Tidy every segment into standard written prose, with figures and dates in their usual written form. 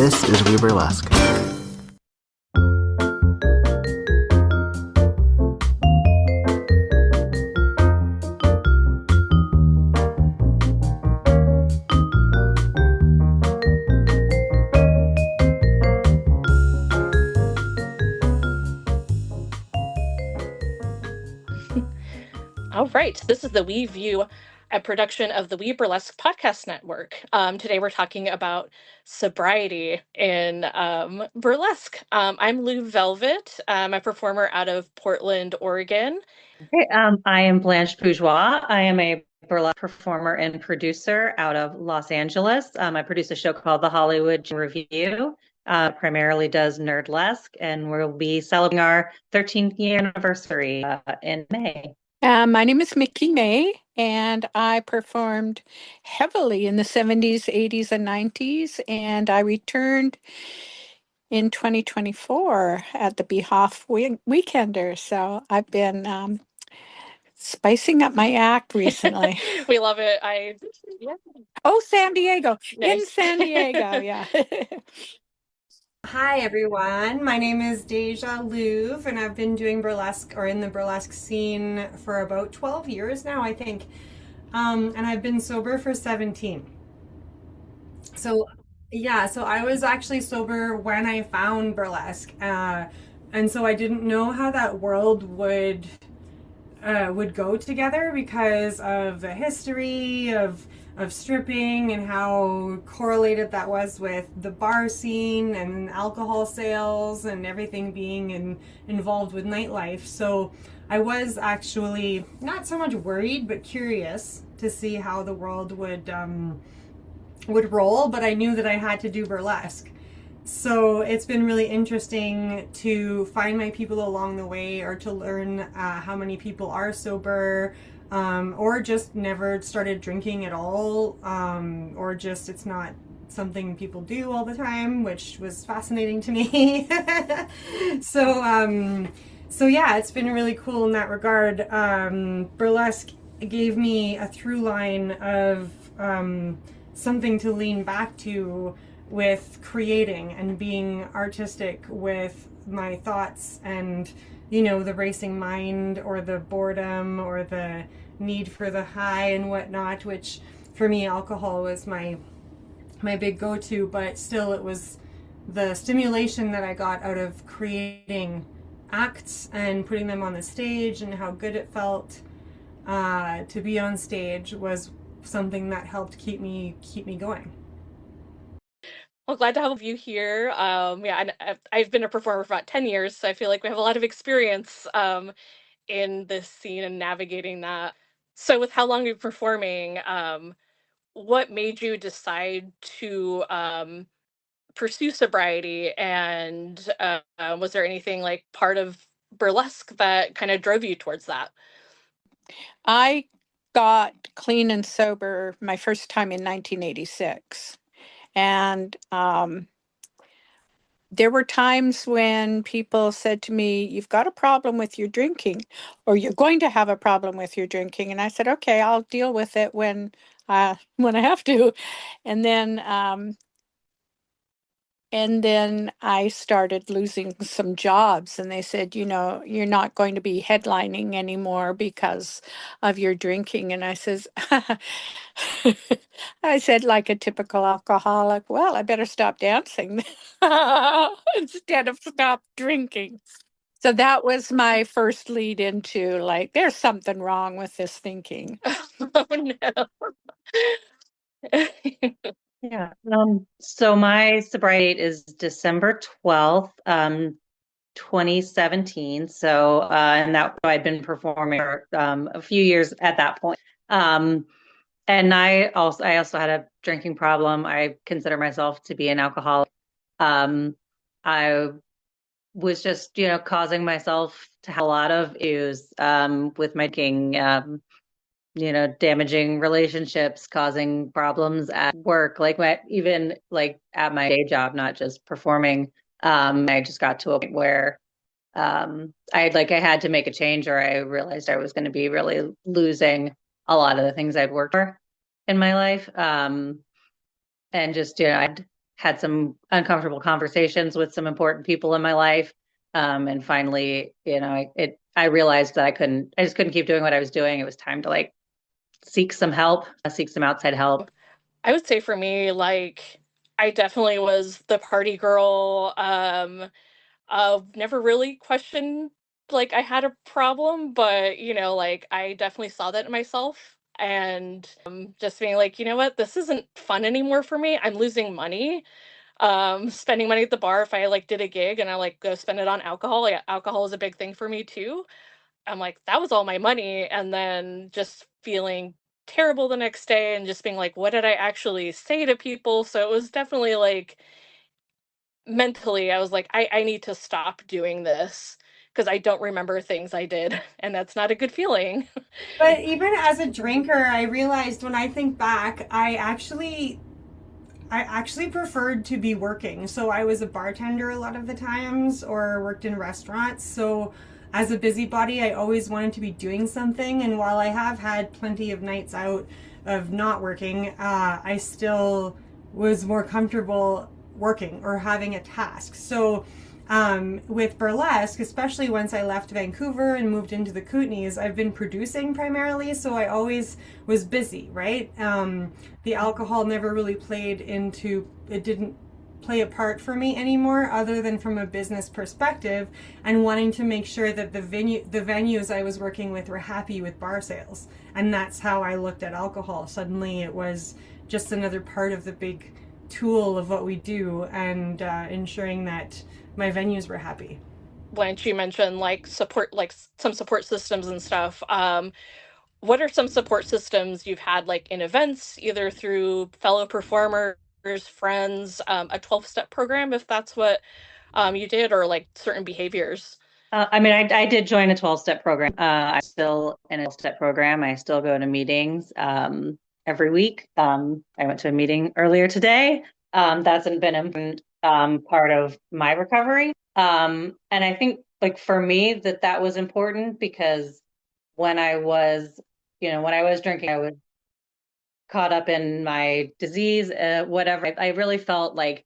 This is WEBurlesque. All right, this is the WEView, a production of the WEBurlesque podcast network. Today we're talking about sobriety in burlesque. I'm Lou Velvet. I'm a performer out of Portland, Oregon. Okay, I am Blanche Bourgeois. I am a burlesque performer and producer out of Los Angeles. I produce a show called The Hollywood Review. Primarily does nerdlesque, and we'll be celebrating our 13th year anniversary in May. My name is Mickey May, and I performed heavily in the 70s, 80s, and 90s, and I returned in 2024 at the Behalf Weekender. So I've been spicing up my act recently. We love it. Yeah. Oh, San Diego. Nice. In San Diego, yeah. Hi everyone, my name is Deja Louv and I've been doing burlesque or in the burlesque scene for about 12 years now, I think. And I've been sober for 17. So yeah, so I was actually sober when I found burlesque. And so I didn't know how that world would go together because of the history of stripping and how correlated that was with the bar scene and alcohol sales and everything being involved with nightlife. So I was actually not so much worried, but curious to see how the world would roll, but I knew that I had to do burlesque. So it's been really interesting to find my people along the way, or to learn how many people are sober, or just never started drinking at all, or just it's not something people do all the time, which was fascinating to me. So yeah, it's been really cool in that regard. Burlesque gave me a through line of something to lean back to with creating and being artistic with my thoughts and, you know, the racing mind or the boredom or the need for the high and whatnot, which for me alcohol was my big go-to, but still it was the stimulation that I got out of creating acts and putting them on the stage, and how good it felt to be on stage was something that helped keep me going. Well, glad to have you here. Yeah, and I've been a performer for about 10 years, so I feel like we have a lot of experience in this scene and navigating that. So with how long you've been performing, what made you decide to pursue sobriety, and was there anything like part of burlesque that kind of drove you towards that? I got clean and sober my first time in 1986. And there were times when people said to me, "You've got a problem with your drinking, or you're going to have a problem with your drinking." And I said, "Okay, I'll deal with it when I have to." And then I started losing some jobs, and they said, "You know, you're not going to be headlining anymore because of your drinking." And I says, I said, like a typical alcoholic, "Well, I better stop dancing instead of stop drinking." So that was my first lead into, like, there's something wrong with this thinking. Oh no. Yeah. So my sobriety date is December 12th, 2017. So, and that I'd been performing for a few years at that point. And I also had a drinking problem. I consider myself to be an alcoholic. I was just, causing myself to have a lot of issues with my drinking, damaging relationships, causing problems at work, even at my day job, not just performing. I just got to a point where I had to make a change, or I realized I was going to be really losing a lot of the things I'd worked for in my life. And just, I'd had some uncomfortable conversations with some important people in my life. And finally, I realized that I just couldn't keep doing what I was doing. It was time to like seek some help, seek some outside help. I would say for me, like, I definitely was the party girl. Never really questioned like I had a problem, but like I definitely saw that in myself and just being like, you know what, this isn't fun anymore for me. I'm losing money. Spending money at the bar if I like did a gig and I like go spend it on alcohol. Like, alcohol is a big thing for me too. I'm like, that was all my money. And then just feeling terrible the next day and just being like, what did I actually say to people? So it was definitely like mentally, I was like, I need to stop doing this because I don't remember things I did. And that's not a good feeling. But even as a drinker, I realized when I think back, I actually preferred to be working. So I was a bartender a lot of the times or worked in restaurants. So as a busybody, I always wanted to be doing something. And while I have had plenty of nights out of not working, I still was more comfortable working or having a task. So with burlesque, especially once I left Vancouver and moved into the Kootenays, I've been producing primarily, so I always was busy, right? The alcohol never really it didn't play a part for me anymore other than from a business perspective and wanting to make sure that the venues I was working with were happy with bar sales. And that's how I looked at alcohol. Suddenly it was just another part of the big tool of what we do and ensuring that my venues were happy. When you mentioned like support, like some support systems and stuff, what are some support systems you've had like in events, either through fellow performers, friends, a 12-step program, if that's what you did, or like certain behaviors? I did join a 12-step program. I'm still in a 12-step program. I still go to meetings every week. I went to a meeting earlier today. That's been an important part of my recovery. And I think like for me that was important because when I was, when I was drinking, I was caught up in my disease, whatever. I really felt like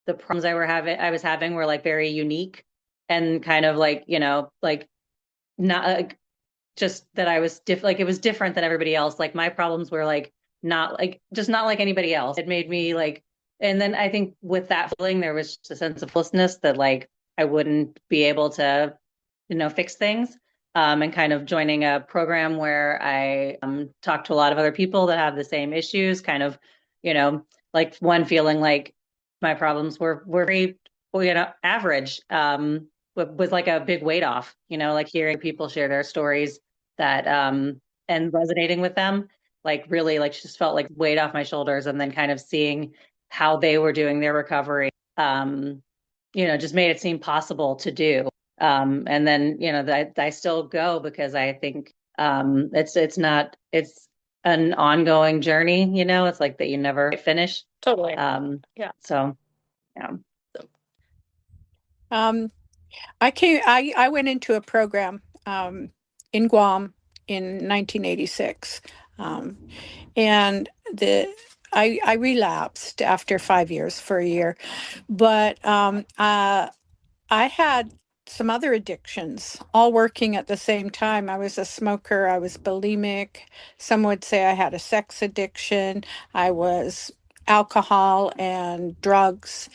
the problems I was having were like very unique and kind of like, like not just that I was like it was different than everybody else. Like my problems were like not like just not like anybody else. It made me like, and then I think with that feeling, there was just a sense of hopelessness that like I wouldn't be able to, fix things. And kind of joining a program where I talk to a lot of other people that have the same issues, kind of, like one feeling like my problems were very, average. Was like a big weight off, like hearing people share their stories that and resonating with them, like really like just felt like weight off my shoulders, and then kind of seeing how they were doing their recovery, just made it seem possible to do. And then, that I still go because I think it's an ongoing journey, it's like that you never finish. Totally. Yeah. So, yeah. I went into a program in Guam in 1986, and I relapsed after 5 years for a year, but I had some other addictions all working at the same time. I was a smoker, I was bulimic. Some would say I had a sex addiction. I was alcohol and drugs.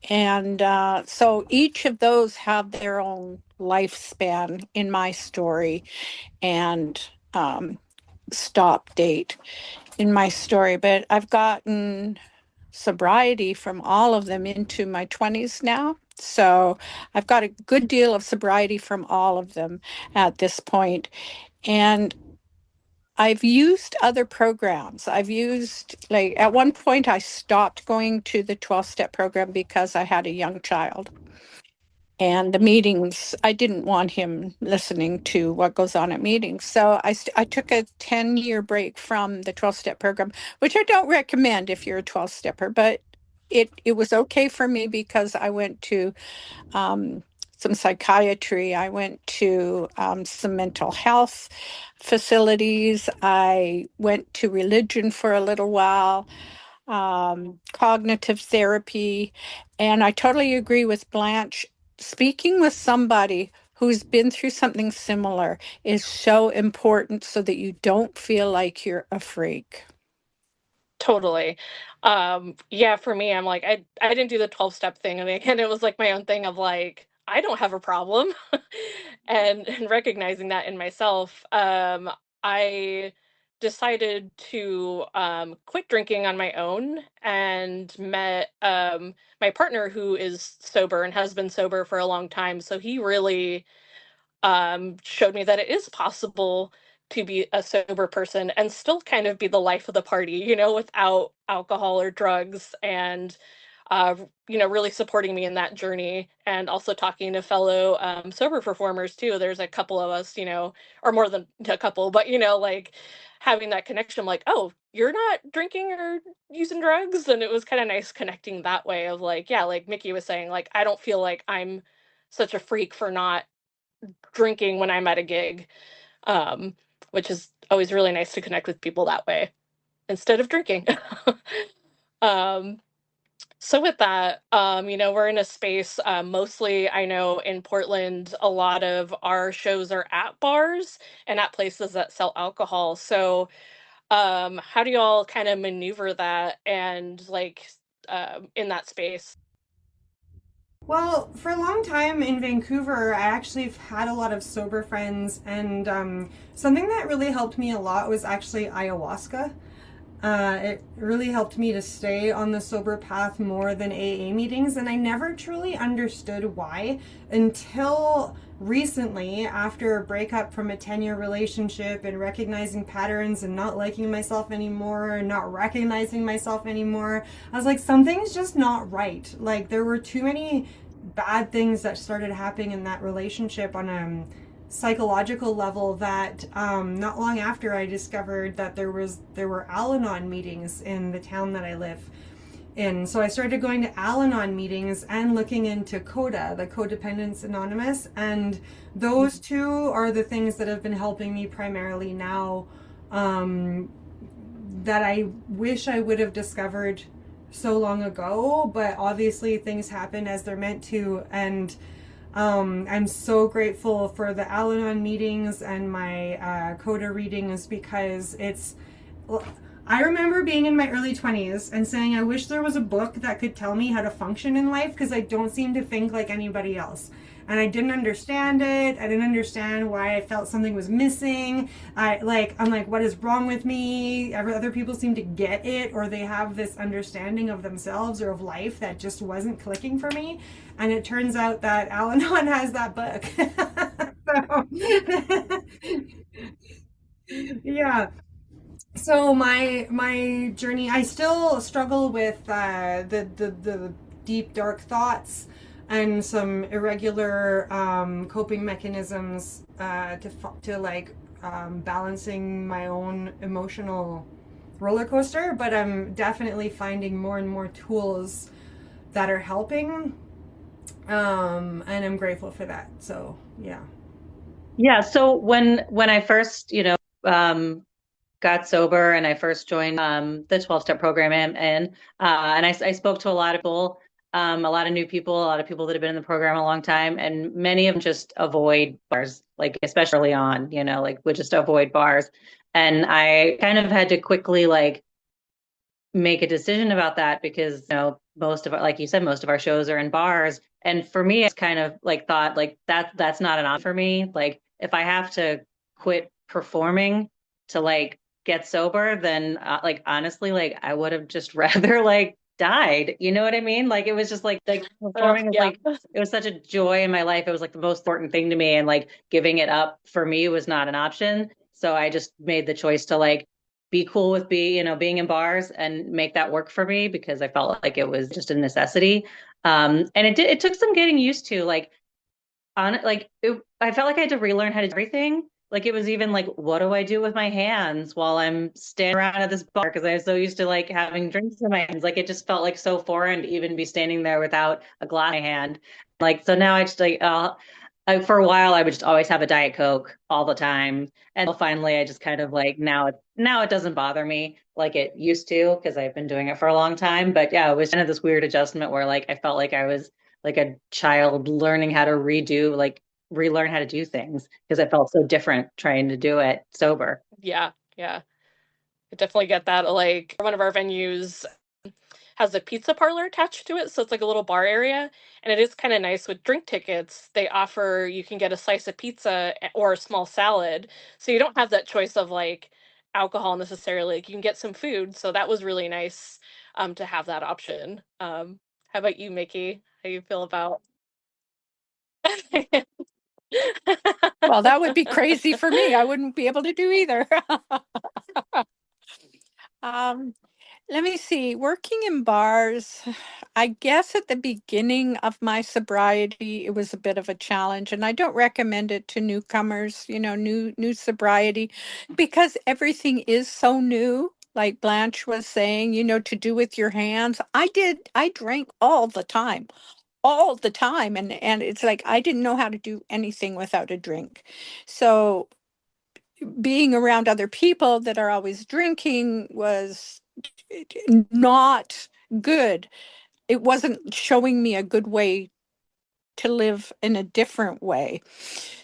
And so each of those have their own lifespan in my story and stop date in my story. But I've gotten sobriety from all of them into my 20s now. So I've got a good deal of sobriety from all of them at this point. And I've used other programs. I've used, like, at one point, I stopped going to the 12-step program because I had a young child. And the meetings, I didn't want him listening to what goes on at meetings. So I took a 10-year break from the 12-step program, which I don't recommend if you're a 12-stepper, but it was okay for me because I went to some psychiatry. I went to some mental health facilities. I went to religion for a little while. cognitive therapy. And I totally agree with Blanche. Speaking with somebody who's been through something similar is so important so that you don't feel like you're a freak. Totally. Yeah, for me, I'm like, I didn't do the 12-step thing. And again, it was like my own thing of like, I don't have a problem. And recognizing that in myself, I decided to quit drinking on my own and met my partner who is sober and has been sober for a long time. So he really showed me that it is possible to be a sober person and still kind of be the life of the party, without alcohol or drugs, and really supporting me in that journey, and also talking to fellow sober performers too. There's a couple of us, or more than a couple, but like having that connection, like, oh, you're not drinking or using drugs, and it was kind of nice connecting that way of like, yeah, like Mickey was saying, like, I don't feel like I'm such a freak for not drinking when I'm at a gig, um, which is always really nice to connect with people that way instead of drinking. um, so with that, we're in a space, mostly I know in Portland, a lot of our shows are at bars and at places that sell alcohol. So how do y'all kind of maneuver that and like in that space? Well, for a long time in Vancouver, I actually had a lot of sober friends, and something that really helped me a lot was actually ayahuasca. It really helped me to stay on the sober path more than AA meetings, and I never truly understood why until recently, after a breakup from a 10-year relationship and recognizing patterns and not liking myself anymore and not recognizing myself anymore. I was like, something's just not right. Like, there were too many bad things that started happening in that relationship on a psychological level that not long after I discovered that there were Al-Anon meetings in the town that I live in. So I started going to Al-Anon meetings and looking into CODA, the Codependence Anonymous, and those two are the things that have been helping me primarily now, that I wish I would have discovered so long ago, but obviously things happen as they're meant to, and I'm so grateful for the Al-Anon meetings and my CODA readings, because I remember being in my early 20s and saying, I wish there was a book that could tell me how to function in life, because I don't seem to think like anybody else. And I didn't understand it. I didn't understand why I felt something was missing. I'm like, what is wrong with me? Other people seem to get it, or they have this understanding of themselves or of life that just wasn't clicking for me. And it turns out that Al-Anon has that book. So, yeah. So my journey, I still struggle with the deep dark thoughts and some irregular coping mechanisms to like balancing my own emotional roller coaster. But I'm definitely finding more and more tools that are helping, and I'm grateful for that. So yeah. Yeah. So when I first, got sober and I first joined the 12-step program, and I spoke to a lot of people, a lot of new people, a lot of people that have been in the program a long time, and many of them just avoid bars, like especially early on, like would just avoid bars. And I kind of had to quickly like make a decision about that, because most of our, like you said, most of our shows are in bars, and for me it's kind of like thought like that's not an option for me. Like if I have to quit performing to like get sober, then like honestly, like I would have just rather like died, you know what I mean? Like it was just like performing was Yeah. like, it was such a joy in my life, it was like the most important thing to me, and like giving it up for me was not an option. So I just made the choice to like be cool with being in bars and make that work for me, because I felt like it was just a necessity. And it took some getting used to, like on it, like I felt like I had to relearn how to do everything. Like it was even like, what do I do with my hands while I'm standing around at this bar? Because I was so used to like having drinks in my hands. Like it just felt like so foreign to even be standing there without a glass in my hand. Like so now I just like Like for a while, I would just always have a Diet Coke all the time. And finally, I just kind of like now it doesn't bother me like it used to because I've been doing it for a long time. But yeah, it was kind of this weird adjustment where like I felt like I was like a child learning how to relearn how to do things because I felt so different trying to do it sober. Yeah, yeah. I definitely get that. Like one of our venues has a pizza parlor attached to it, so it's like a little bar area, and it is kind of nice with drink tickets. They offer you can get a slice of pizza or a small salad, so you don't have that choice of like alcohol necessarily. Like you can get some food, so that was really nice to have that option. How about you, Mickey? How you feel about? Well, that would be crazy for me. I wouldn't be able to do either. um, Let me see. Working in bars, I guess at the beginning of my sobriety, it was a bit of a challenge, and I don't recommend it to newcomers, new sobriety, because everything is so new. Like Blanche was saying, to do with your hands. I drank all the time, and it's like I didn't know how to do anything without a drink. So being around other people that are always drinking was not good. It wasn't showing me a good way to live in a different way.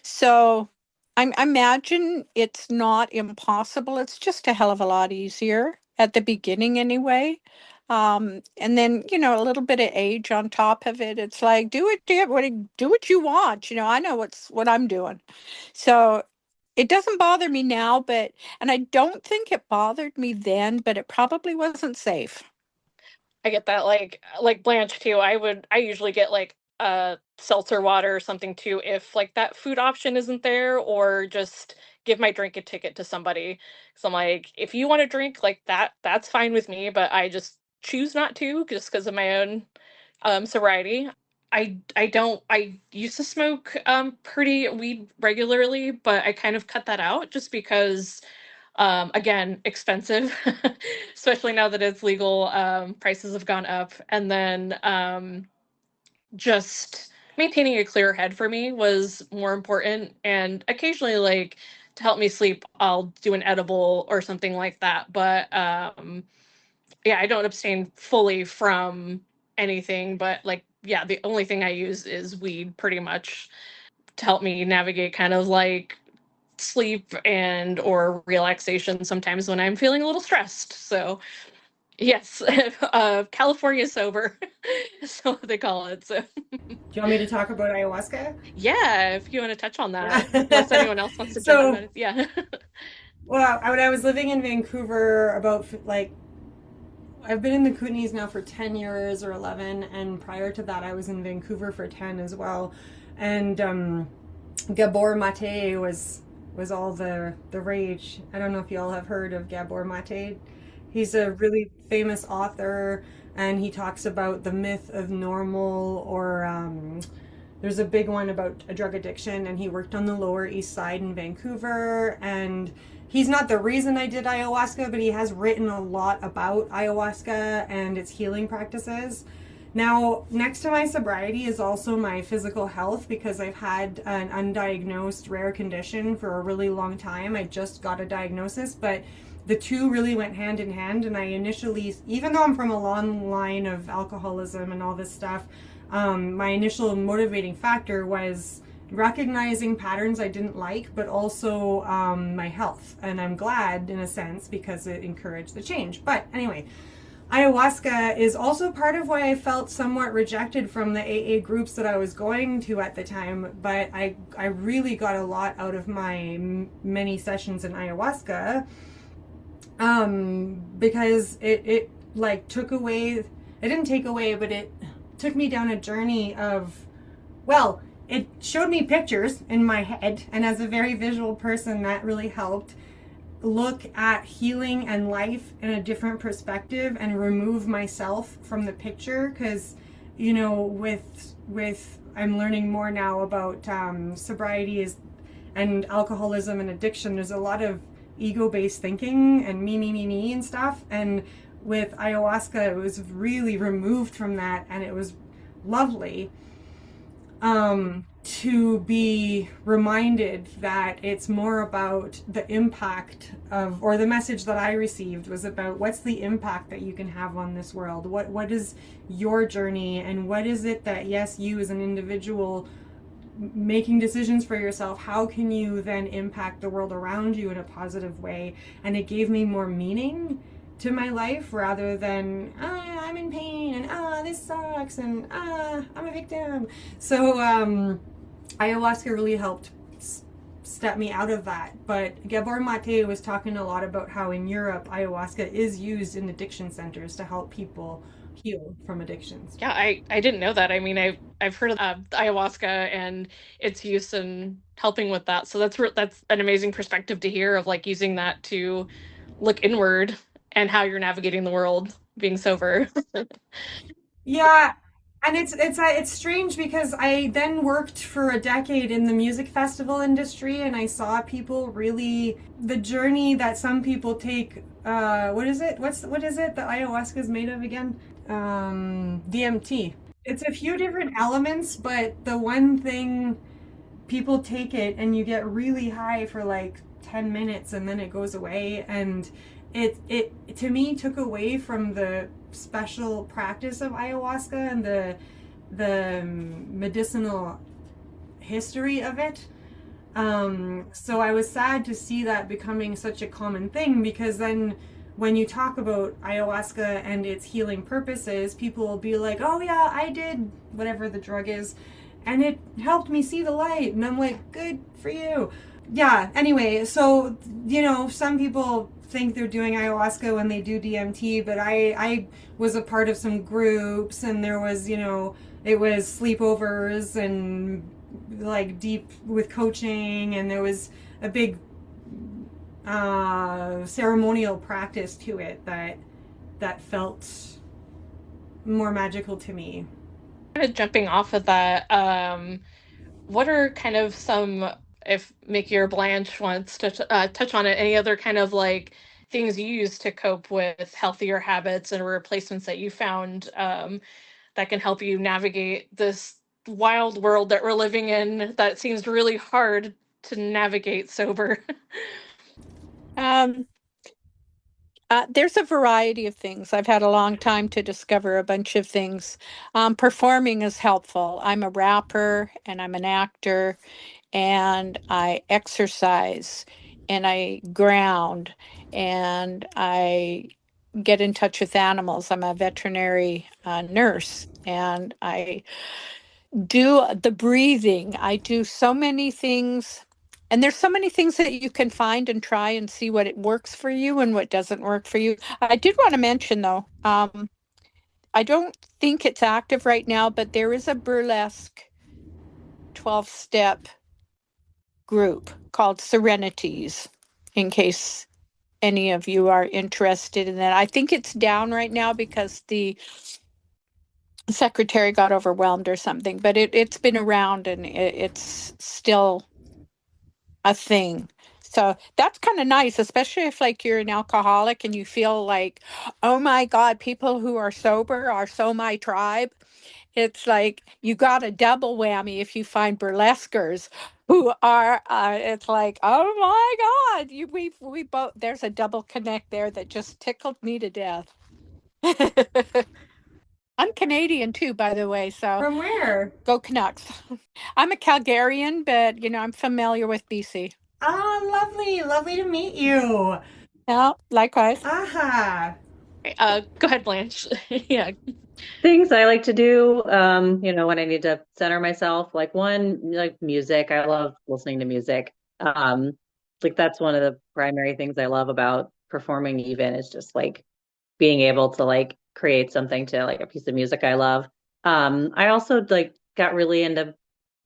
So I imagine it's not impossible. It's just a hell of a lot easier at the beginning anyway. And then, a little bit of age on top of it. It's like, do what you want. I know what I'm doing. So it doesn't bother me now, and I don't think it bothered me then, but it probably wasn't safe. I get that. Like Blanche too. I usually get like seltzer water or something too if like that food option isn't there, or just give my drink a ticket to somebody. So I'm like, if you want to drink like that, that's fine with me, but I just choose not to just because of my own sobriety. I used to smoke pretty weed regularly, but I kind of cut that out just because again, expensive, especially now that it's legal. Prices have gone up. And then just maintaining a clear head for me was more important. And occasionally, like, to help me sleep, I'll do an edible or something like that. But yeah, I don't abstain fully from anything. But, like, yeah, the only thing I use is weed pretty much to help me navigate kind of like sleep and or relaxation sometimes when I'm feeling a little stressed. So yes, California sober, is what they call it. So Do you want me to talk about ayahuasca? yeah, if you want to touch on that, unless anyone else wants to jump So, about it. Yeah. well, when I was living in Vancouver, I've been in the Kootenays now for 10 years or 11, and prior to that, I was in Vancouver for 10 as well. And Gabor Mate was all the rage. I don't know if y'all have heard of Gabor Mate. He's a really famous author, and he talks about the myth of normal, or there's a big one about a drug addiction, and he worked on the Lower East Side in Vancouver, and he's not the reason I did ayahuasca, but he has written a lot about ayahuasca and its healing practices. Now, next to my sobriety is also my physical health, because I've had an undiagnosed rare condition for a really long time. I just got a diagnosis, but the two really went hand in hand. And I initially, even though I'm from a long line of alcoholism and all this stuff, my initial motivating factor was recognizing patterns I didn't like, but also my health. And I'm glad in a sense because it encouraged the change. But anyway, ayahuasca is also part of why I felt somewhat rejected from the AA groups that I was going to at the time. But I really got a lot out of my many sessions in ayahuasca, because it like took away, it didn't take away, but it took me down a journey of, well, it showed me pictures in my head, and as a very visual person, that really helped look at healing and life in a different perspective and remove myself from the picture. Because with I'm learning more now about sobriety and alcoholism and addiction, there's a lot of ego-based thinking and me and stuff, and with ayahuasca it was really removed from that, and it was lovely. to be reminded that it's more about the impact of, or the message that I received was about what's the impact that you can have on this world? What is your journey, and what is it that, yes, you as an individual making decisions for yourself, how can you then impact the world around you in a positive way? And it gave me more meaning to my life rather than I'm in pain and this sucks and I'm a victim. So ayahuasca really helped step me out of that. But Gabor Mate was talking a lot about how in Europe ayahuasca is used in addiction centers to help people heal from addictions. Yeah, I didn't know that. I mean, I've heard of ayahuasca and its use in helping with that. So that's an amazing perspective to hear of like using that to look inward and how you're navigating the world being sober. Yeah, and it's strange because I then worked for a decade in the music festival industry, and I saw people really the journey that some people take. What is it? What is it that ayahuasca is made of again? DMT. It's a few different elements, but the one thing, people take it and you get really high for like 10 minutes and then it goes away, and it to me took away from the special practice of ayahuasca and the medicinal history of it. So I was sad to see that becoming such a common thing, because then when you talk about ayahuasca and its healing purposes, people will be like, oh yeah, I did whatever the drug is and it helped me see the light. And I'm like, good for you. Yeah, anyway, so, some people think they're doing ayahuasca when they do DMT, but I was a part of some groups, and there was, it was sleepovers and like deep with coaching, and there was a big ceremonial practice to it that felt more magical to me. Kind of jumping off of that, what are kind of some, if Mickey or Blanche wants to touch on it, any other kind of like things you use to cope with healthier habits and replacements that you found that can help you navigate this wild world that we're living in that seems really hard to navigate sober? Um, there's a variety of things. I've had a long time to discover a bunch of things. Performing is helpful. I'm a rapper and I'm an actor, and I exercise and I ground and I get in touch with animals. I'm a veterinary nurse, and I do the breathing. I do so many things. And there's so many things that you can find and try and see what it works for you and what doesn't work for you. I did want to mention though, I don't think it's active right now, but there is a burlesque 12-step group called Serenities, in case any of you are interested in that. I think it's down right now because the secretary got overwhelmed or something, but it's been around, and it's still a thing. So that's kind of nice, especially if like you're an alcoholic and you feel like, oh my God, people who are sober are so my tribe. It's like you got a double whammy if you find burlesquers who are. It's like, oh my God, we both. There's a double connect there that just tickled me to death. I'm Canadian too, by the way, so From where? go Canucks. I'm a Calgarian, but I'm familiar with BC. Ah, lovely, lovely to meet you. Yeah, likewise. Aha. Go ahead, Blanche. Yeah. Things I like to do, when I need to center myself, like one, like music. I love listening to music. Like that's one of the primary things I love about performing, even is just like being able to like create something to like a piece of music I love. I also like got really into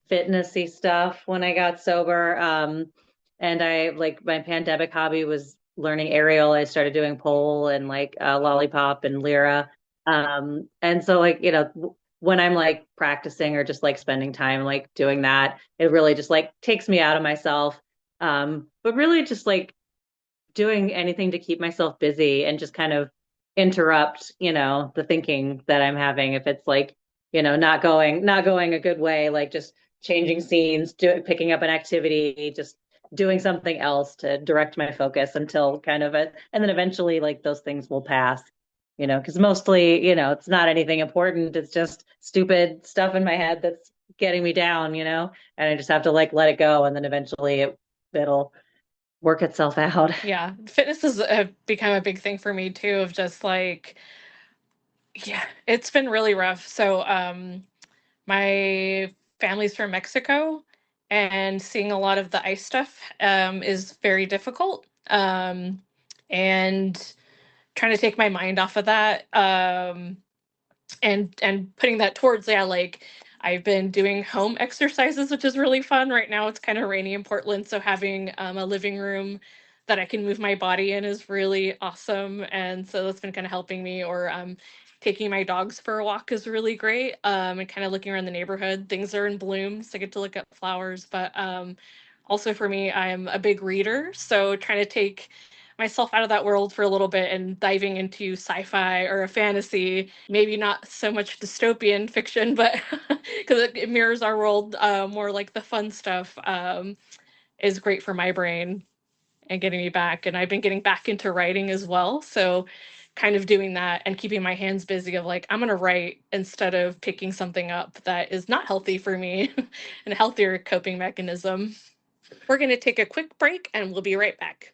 fitnessy stuff when I got sober. And I like my pandemic hobby was learning aerial. I started doing pole and like lollipop and lyra. And so like, when I'm like practicing or just like spending time like doing that, it really just like takes me out of myself. But really just like doing anything to keep myself busy and just kind of interrupt, the thinking that I'm having. If it's like not going a good way, like just changing scenes, picking up an activity, just doing something else to direct my focus until kind of it, and then eventually like those things will pass, because mostly, it's not anything important. It's just stupid stuff in my head that's getting me down, and I just have to like let it go, and then eventually it'll work itself out. Yeah, fitness has become a big thing for me too, of just like, yeah, it's been really rough. So, my family's from Mexico, and seeing a lot of the ice stuff is very difficult. And trying to take my mind off of that, and putting that towards, yeah, like I've been doing home exercises, which is really fun. Right now it's kind of rainy in Portland, so having a living room that I can move my body in is really awesome, and so that's been kind of helping me. Or taking my dogs for a walk is really great, and kind of looking around the neighborhood. Things are in bloom, so I get to look at flowers. But also for me, I'm a big reader, so trying to take myself out of that world for a little bit and diving into sci-fi or a fantasy, maybe not so much dystopian fiction, but because it mirrors our world, more like the fun stuff, is great for my brain and getting me back. And I've been getting back into writing as well, so kind of doing that and keeping my hands busy, of like, I'm going to write instead of picking something up that is not healthy for me, and a healthier coping mechanism. We're going to take a quick break and we'll be right back.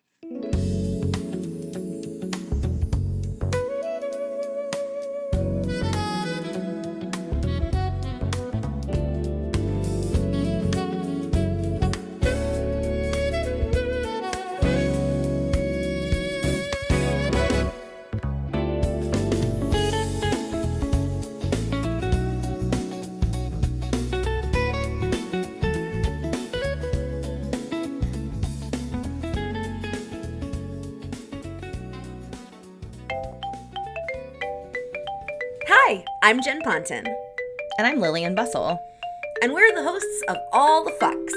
Hi, I'm Jen Ponton. And I'm Lillian Bustle. And we're the hosts of All the Fucks,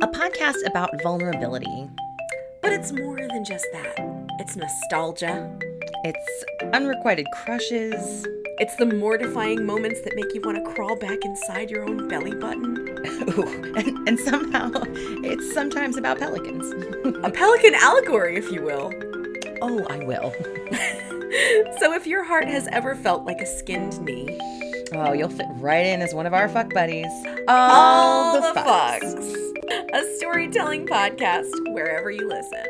a podcast about vulnerability. But it's more than just that. It's nostalgia. It's unrequited crushes. It's the mortifying moments that make you want to crawl back inside your own belly button. Ooh, and somehow it's sometimes about pelicans. A pelican allegory, if you will. Oh, I will. So if your heart has ever felt like a skinned knee, oh, you'll fit right in as one of our fuck buddies. All the Fucks. A storytelling podcast wherever you listen.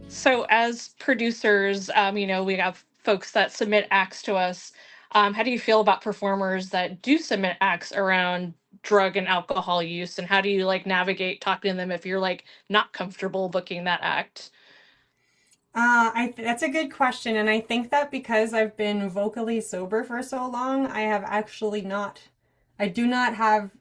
So as producers, we have folks that submit acts to us. How do you feel about performers that do submit acts around drug and alcohol use, and how do you like navigate talking to them if you're like not comfortable booking that act? That's a good question, and I think that because I've been vocally sober for so long, I do not have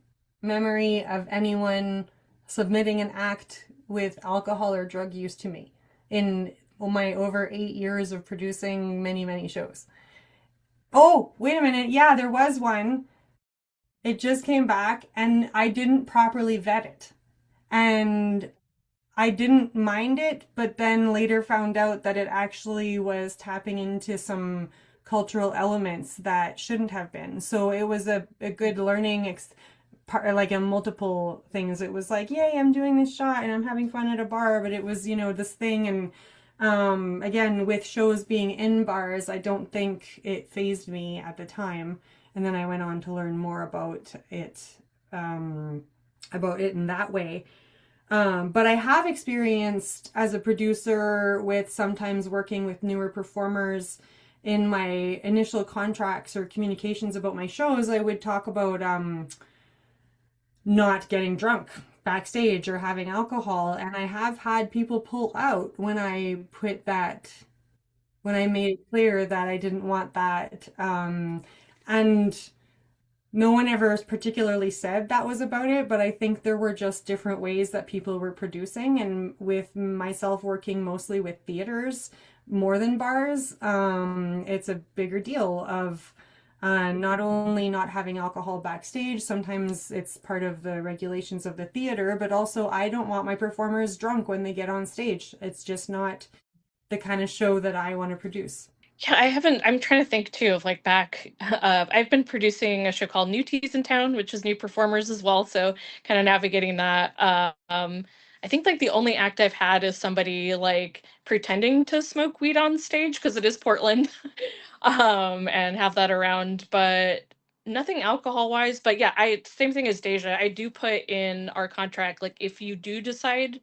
memory of anyone submitting an act with alcohol or drug use to me in my over 8 years of producing many, many shows. Oh, wait a minute. Yeah, there was one. It just came back and I didn't properly vet it. And I didn't mind it, but then later found out that it actually was tapping into some cultural elements that shouldn't have been. So it was a good learning like in multiple things. It was like, yay, I'm doing this shot and I'm having fun at a bar, but it was, this thing. And again, with shows being in bars, I don't think it fazed me at the time. And then I went on to learn more about it in that way. But I have experienced as a producer with sometimes working with newer performers. In my initial contracts or communications about my shows, I would talk about not getting drunk backstage or having alcohol. And I have had people pull out when I made it clear that I didn't want that. And no one ever particularly said that was about it, but I think there were just different ways that people were producing. And with myself working mostly with theaters more than bars, it's a bigger deal of Not only not having alcohol backstage, sometimes it's part of the regulations of the theater, but also I don't want my performers drunk when they get on stage. It's just not the kind of show that I want to produce. Yeah, I'm trying to think too of like back. I've been producing a show called New Teas in Town, which is new performers as well. So kind of navigating that. I think like the only act I've had is somebody like pretending to smoke weed on stage because it is Portland, and have that around, but nothing alcohol wise. But yeah, same thing as Deja. I do put in our contract like if you do decide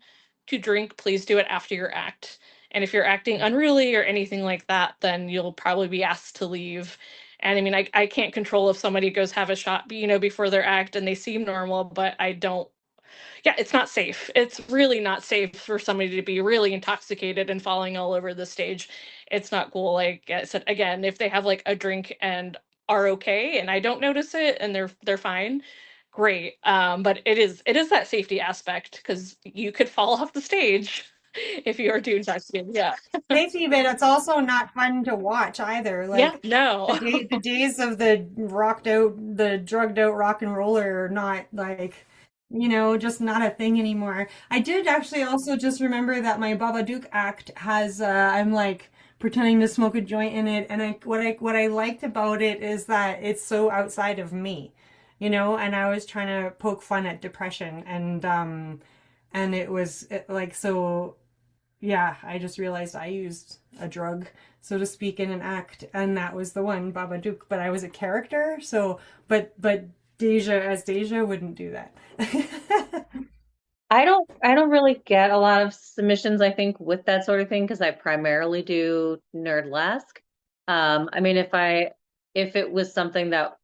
to drink, please do it after your act. And if you're acting unruly or anything like that, then you'll probably be asked to leave. And I mean, I can't control if somebody goes have a shot, before their act and they seem normal, but I don't. Yeah, it's not safe. It's really not safe for somebody to be really intoxicated and falling all over the stage. It's not cool. Like I said, again, if they have like a drink and are okay and I don't notice it and they're fine, great. But it is that safety aspect because you could fall off the stage if you are too intoxicated. Yeah. Safety, but it's also not fun to watch either. Yeah, Like no. the days of the drugged out rock and roller are not like, just not a thing anymore. I did actually also just remember that my Babadook act has, I'm like pretending to smoke a joint in it, and what I liked about it is that it's so outside of me, and I was trying to poke fun at depression, and it was like so. Yeah, I just realized I used a drug, so to speak, in an act, and that was the one, Babadook. But I was a character, so but Deja wouldn't do that. I don't really get a lot of submissions, I think, with that sort of thing because I primarily do nerdlesque. I mean, if it was something that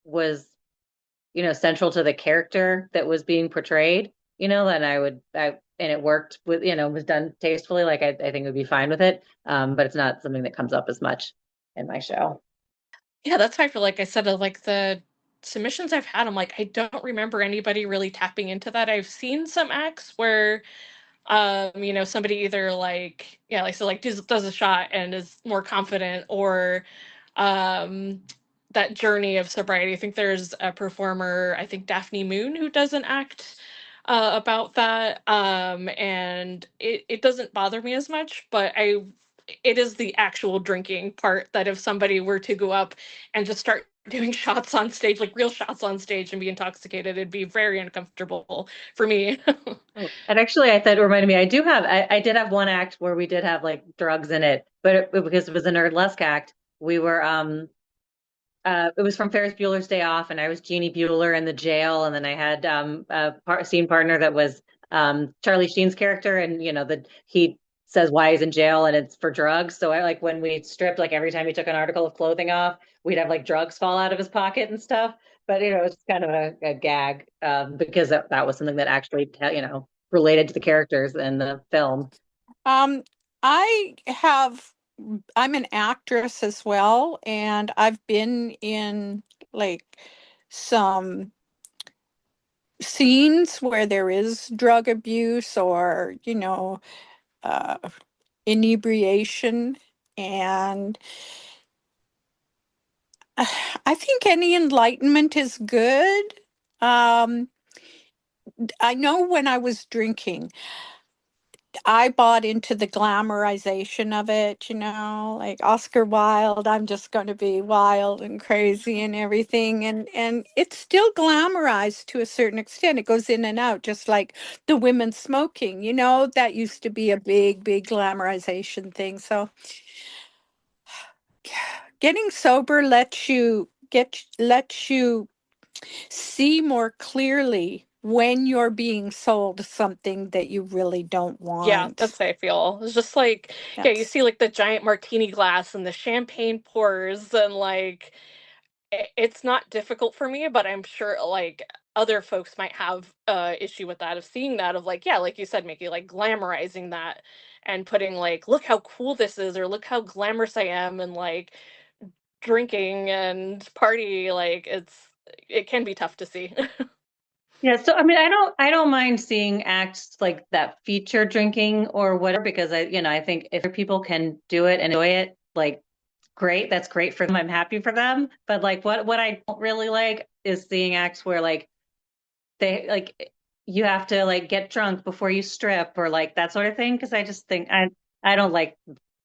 was, central to the character that was being portrayed, then and it worked with, was done tastefully, like I think it would be fine with it. But it's not something that comes up as much in my show. Yeah, that's why I feel like I said like the submissions I've had, I'm like, I don't remember anybody really tapping into that. I've seen some acts where somebody either like, yeah, like so like does a shot and is more confident or um that journey of sobriety. I think there's a performer, I think Daphne Moon, who does an act about that. And it doesn't bother me as much, but it is the actual drinking part that if somebody were to go up and just start doing shots on stage, like real shots on stage and be intoxicated, it'd be very uncomfortable for me. Oh, and actually, I thought it reminded me, I did have one act where we did have like drugs in it, but because it was a nerdlesque act, we were, it was from Ferris Bueller's Day Off, and I was Jeannie Bueller in the jail, and then I had a scene partner that was Charlie Sheen's character, and he says why he's in jail, and it's for drugs. So I like when we stripped, like every time he took an article of clothing off, we'd have like drugs fall out of his pocket and stuff. But it's kind of a gag because that was something that actually related to the characters in the film. I have I'm an actress as well, and I've been in like some scenes where there is drug abuse or, uh, inebriation. And I think any enlightenment is good. Um, I know when I was drinking, I bought into the glamorization of it, like Oscar Wilde, I'm just going to be wild and crazy and everything. And it's still glamorized to a certain extent. It goes in and out, just like the women smoking, that used to be a big, big glamorization thing. So getting sober lets you see more clearly when you're being sold something that you really don't Yeah, want. that's how I feel. It's just like, yeah, you see like the giant martini glass and the champagne pours and like it's not difficult for me, but I'm sure like other folks might have issue with that of seeing that of like, yeah, like you said, Mickey, like glamorizing that and putting like, look how cool this is, or look how glamorous I am, and like drinking and party, like it can be tough to see. Yeah, so I mean, I don't mind seeing acts like that feature drinking or whatever because I think if people can do it and enjoy it, like great. That's great for them. I'm happy for them. But like what I don't really like is seeing acts where like they like you have to like get drunk before you strip or like that sort of thing. Because I just think I don't like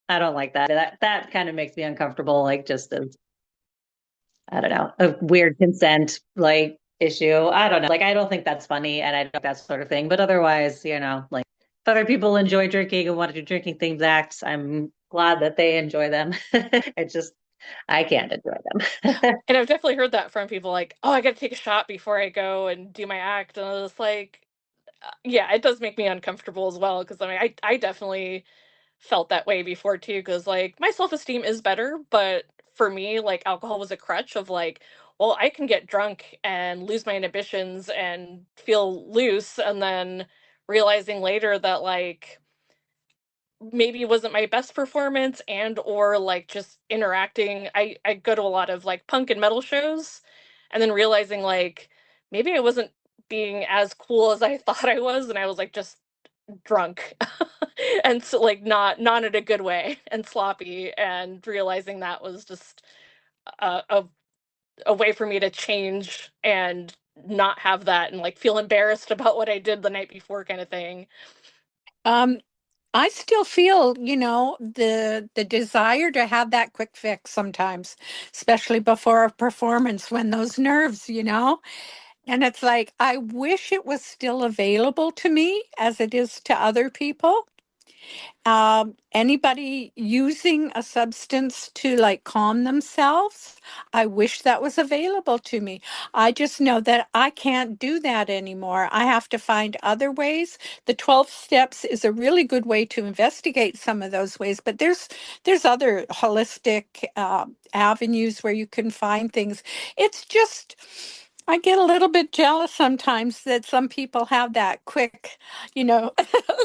that. That kind of makes me uncomfortable. Like just as I don't know, a weird consent like issue. I don't know. Like I don't think that's funny and I don't that sort of thing. But otherwise, like if other people enjoy drinking and want to do drinking themed acts, I'm glad that they enjoy them. It's just I can't enjoy them. And I've definitely heard that from people like, oh, I got to take a shot before I go and do my act. And I was like, yeah, it does make me uncomfortable as well. Cause I mean, I definitely felt that way before too. Cause like my self-esteem is better, but for me, like alcohol was a crutch of like, well, I can get drunk and lose my inhibitions and feel loose. And then realizing later that like, maybe it wasn't my best performance and or like just interacting. I go to a lot of like punk and metal shows and then realizing like maybe I wasn't being as cool as I thought I was and I was like just drunk and so like not in a good way and sloppy and realizing that was just a way for me to change and not have that and like feel embarrassed about what I did the night before kind of thing. I still feel, the desire to have that quick fix sometimes, especially before a performance when those nerves. And it's like, I wish it was still available to me as it is to other people. Anybody using a substance to like calm themselves, I wish that was available to me. I just know that I can't do that anymore. I have to find other ways. The 12 steps is a really good way to investigate some of those ways, but there's other holistic avenues where you can find things. It's just I get a little bit jealous sometimes that some people have that quick, a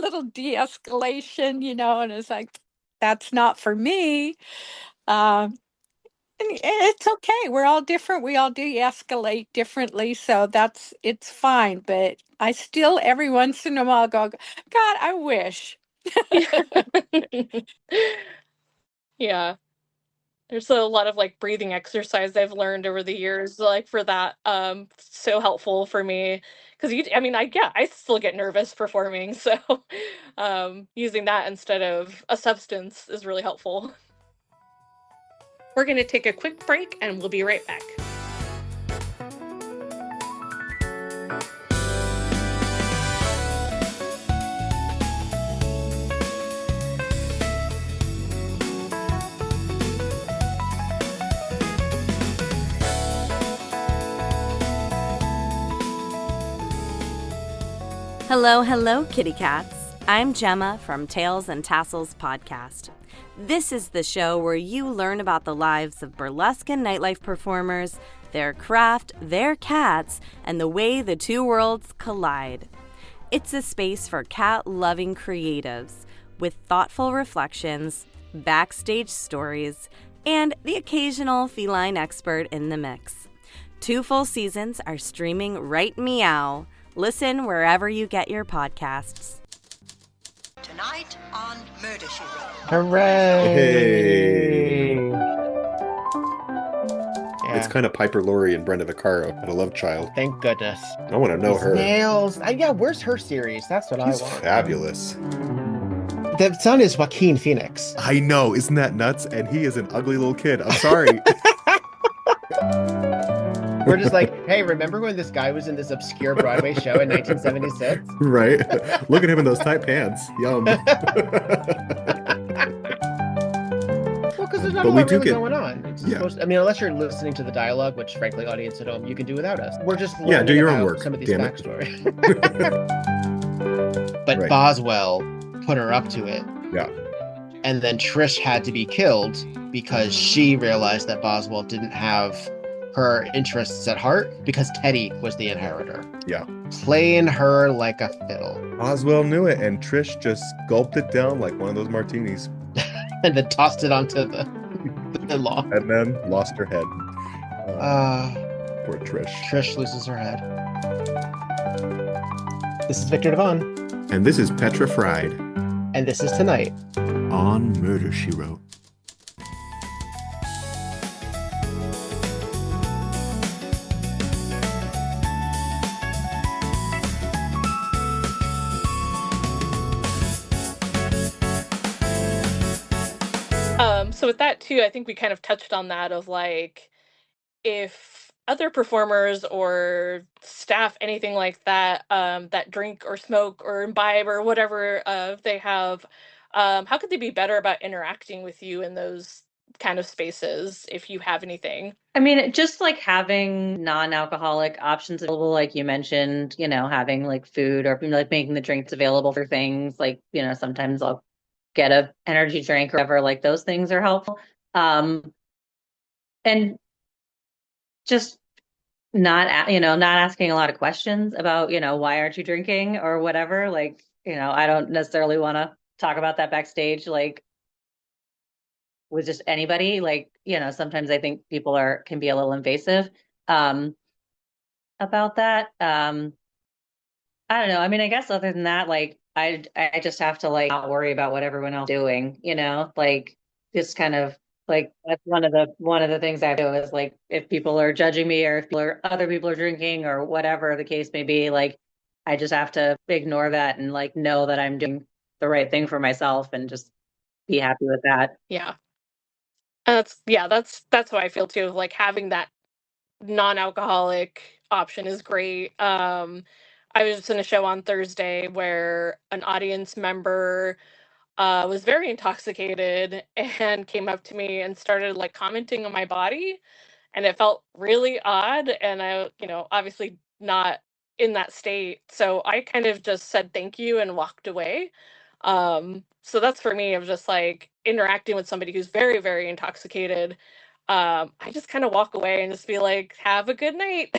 little de-escalation, and it's like, that's not for me. And it's okay. We're all different. We all de-escalate differently. So it's fine. But I still, every once in a while, go, God, I wish. Yeah. There's a lot of like breathing exercise I've learned over the years, like for that. So helpful for me because I still get nervous performing, so using that instead of a substance is really helpful. We're gonna take a quick break and we'll be right back. Hello, kitty cats. I'm Gemma from Tales and Tassels podcast. This is the show where you learn about the lives of burlesque and nightlife performers, their craft, their cats, and the way the two worlds collide. It's a space for cat-loving creatives with thoughtful reflections, backstage stories, and the occasional feline expert in the mix. 2 full seasons are streaming right meow. Listen wherever you get your podcasts. Tonight on Murder, She Wrote. Hooray! Hey. Yeah. It's kind of Piper Laurie and Brenda Vaccaro at A Love Child. Thank goodness. I want to know His her. nails. Yeah, where's her series? That's what He's I want. fabulous. The son is Joaquin Phoenix. I know, isn't that nuts? And he is an ugly little kid. I'm sorry. We're just like, hey, remember when this guy was in this obscure Broadway show in 1976? Right? Look at him in those tight pants. Yum. Well, because there's not But a we lot do really get- going on. It's Yeah. unless you're listening to the dialogue, which frankly, audience at home, you can do without us. We're just Yeah, do learning your own about work, some of these damn it. backstory. But Right. Boswell put her up to it. Yeah. And then Trish had to be killed because she realized that Boswell didn't have her interests at heart because Teddy was the inheritor. Yeah. Playing her like a fiddle. Oswell knew it, and Trish just gulped it down like one of those martinis. And then tossed it onto the lawn. And then lost her head. Poor Trish. Trish loses her head. This is Viktor Devonne. And this is Petra Fried And this is Tonight. on Murder, She Wrote. So with that too, I think we kind of touched on that of like, if other performers or staff, anything like that, that drink or smoke or imbibe or whatever they have, how could they be better about interacting with you in those kind of spaces if you have anything? I mean, just like having non-alcoholic options available, like you mentioned, having like food or like making the drinks available for things like, sometimes I'll get a energy drink or whatever, like those things are helpful. And just not asking a lot of questions about, why aren't you drinking or whatever. Like, I don't necessarily want to talk about that backstage, like with just anybody. Like, sometimes I think people can be a little invasive about that. I don't know. I mean, I guess other than that, like I just have to like not worry about what everyone else is doing, like just kind of like that's one of the things I do is like if people are judging me or if other people are drinking or whatever the case may be, like I just have to ignore that and like know that I'm doing the right thing for myself and just be happy with that. Yeah. That's how I feel too, of like having that non-alcoholic option is great. I was just in a show on Thursday where an audience member was very intoxicated and came up to me and started like commenting on my body, and it felt really odd, and I, obviously not in that state, so I kind of just said thank you and walked away. So that's for me of just like interacting with somebody who's very, very intoxicated. I just kind of walk away and just be like, have a good night.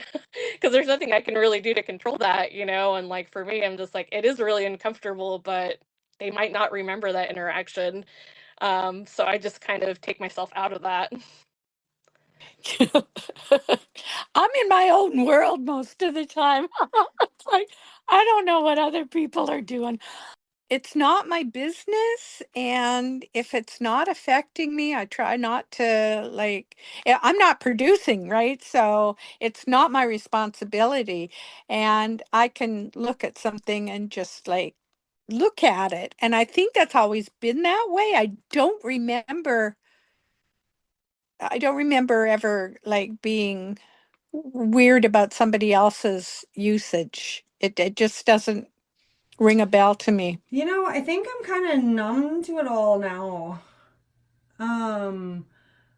Because there's nothing I can really do to control that, and like for me, I'm just like, it is really uncomfortable, but they might not remember that interaction. So I just kind of take myself out of that. I'm in my own world most of the time. It's like, I don't know what other people are doing. It's not my business. And if it's not affecting me, I try not to I'm not producing, right? So it's not my responsibility. And I can look at something and just like look at it. And I think that's always been that way. I don't remember ever like being weird about somebody else's usage. It just doesn't ring a bell to me. I think I'm kind of numb to it all now. Um,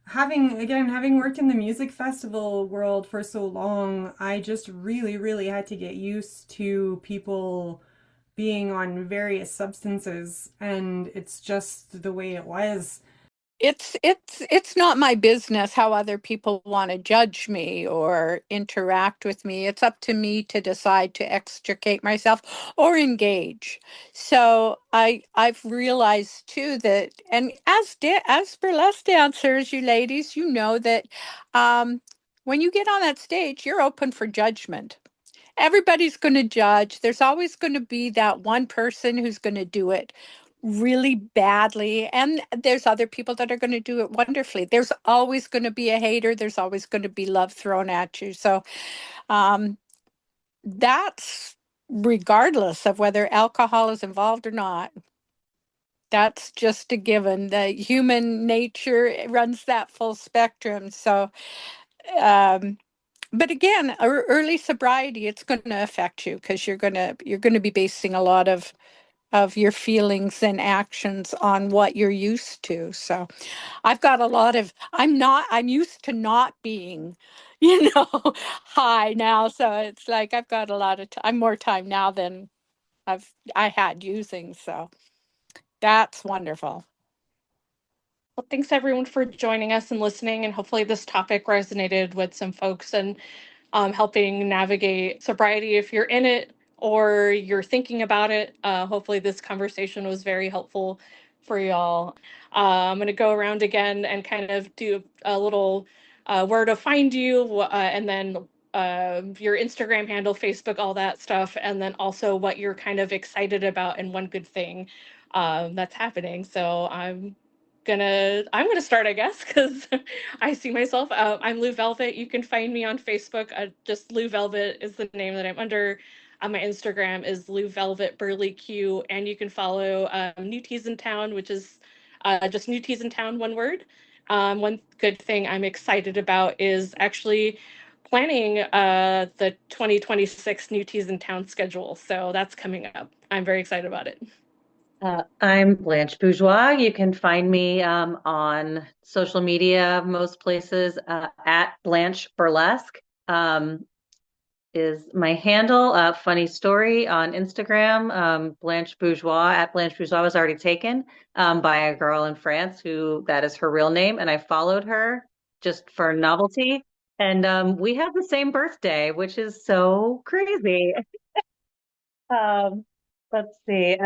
having worked in the music festival world for so long, I just really, really had to get used to people being on various substances, and it's just the way it was. It's not my business how other people want to judge me or interact with me. It's up to me to decide to extricate myself or engage. So I've realized too that, and as burlesque dancers, you ladies, you know that when you get on that stage, you're open for judgment. Everybody's going to judge. There's always going to be that one person who's going to do it really badly. And there's other people that are going to do it wonderfully. There's always going to be a hater. There's always going to be love thrown at you. So that's regardless of whether alcohol is involved or not. That's just a given. The human nature runs that full spectrum. So, but again, early sobriety, it's going to affect you because you're going to be basing a lot of your feelings and actions on what you're used to. So I'm used to not being, high now. So it's like I've got a lot of I'm more time now than I had using. So that's wonderful. Well, thanks everyone for joining us and listening, and hopefully this topic resonated with some folks and helping navigate sobriety if you're in it or you're thinking about it. Hopefully this conversation was very helpful for y'all. I'm going to go around again and kind of do a little where to find you, and then your Instagram handle, Facebook, all that stuff, and then also what you're kind of excited about and one good thing that's happening. So I'm gonna start, I guess, because I see myself. I'm Lou Velvet. You can find me on Facebook. Just Lou Velvet is the name that I'm under. My Instagram is Lou Velvet Burlesque, and you can follow New Teas in Town, which is just New Teas in Town, one word. One good thing I'm excited about is actually planning the 2026 New Teas in Town schedule. So that's coming up. I'm very excited about it. I'm Blanche Bourgeois. You can find me on social media, most places, at Blanche Burlesque is my handle. Funny story on Instagram, Blanche Bourgeois, at Blanche Bourgeois was already taken by a girl in France who that is her real name. And I followed her just for novelty. And we have the same birthday, which is so crazy. Um, let's see.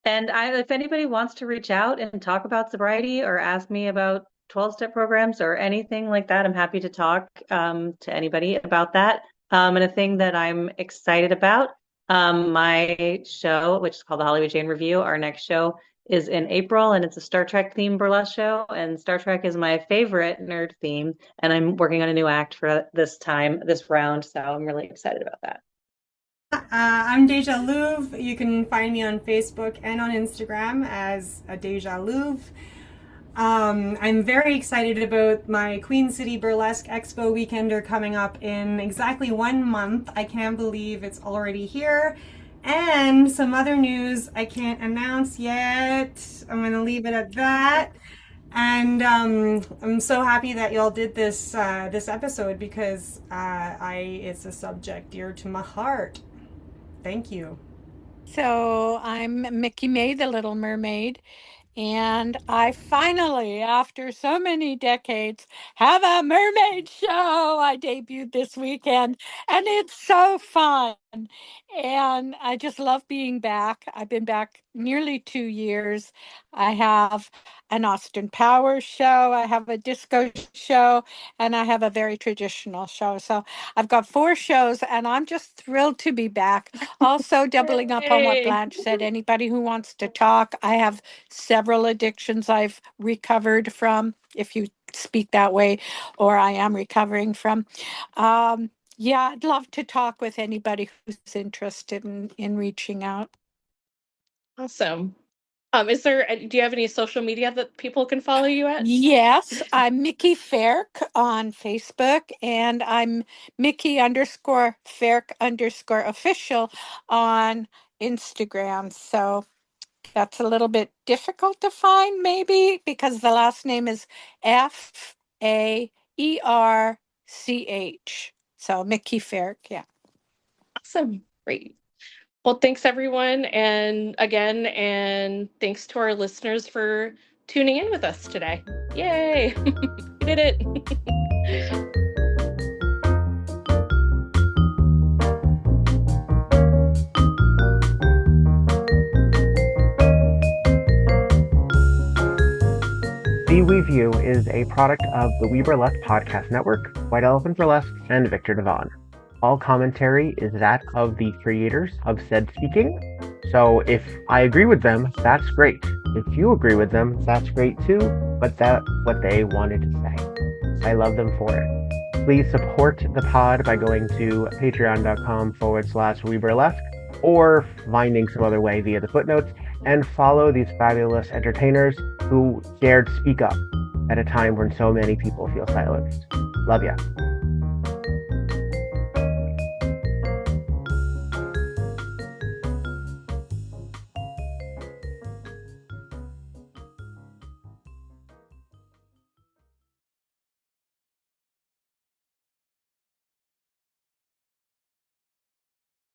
If anybody wants to reach out and talk about sobriety or ask me about 12-step programs or anything like that, I'm happy to talk to anybody about that. And a thing that I'm excited about, my show, which is called the Hollywood Jane Review, our next show is in April, and it's a Star Trek themed burlesque show. And Star Trek is my favorite nerd theme, and I'm working on a new act for this round. So I'm really excited about that. I'm Deja Louv. You can find me on Facebook and on Instagram as Deja Louv. I'm very excited about my Queen City Burlesque Expo Weekender coming up in exactly 1 month. I can't believe it's already here. And some other news I can't announce yet. I'm going to leave it at that. And I'm so happy that y'all did this episode because it's a subject dear to my heart. Thank you. So I'm Mickey May, the Little Mermaid, and I finally, after so many decades, have a mermaid show. I debuted this weekend, and it's so fun. And I just love being back. I've been back nearly 2 years. I have an Austin Powers show, I have a disco show, and I have a very traditional show. So I've got 4 shows, and I'm just thrilled to be back. Also, doubling up on what Yay. Blanche said, anybody who wants to talk, I have several addictions I've recovered from, if you speak that way, or I am recovering from. Yeah, I'd love to talk with anybody who's interested in reaching out. Awesome. Do you have any social media that people can follow you at? Yes, I'm Mickey Ferk on Facebook, and I'm Mickey_Ferk_official on Instagram. So that's a little bit difficult to find, maybe, because the last name is Faerch. So Mickey Ferk, yeah. Awesome. Great. Well, thanks everyone. And thanks to our listeners for tuning in with us today. Yay. We did it. The WEView is a product of the WEBurlesque podcast network, White Elephant Burlesque, and Viktor Devonne. All commentary is that of the creators of said speaking. So if I agree with them, that's great. If you agree with them, that's great too, but that's what they wanted to say. I love them for it. Please support the pod by going to patreon.com/WeBurlesque or finding some other way via the footnotes, and follow these fabulous entertainers who dared speak up at a time when so many people feel silenced. Love ya.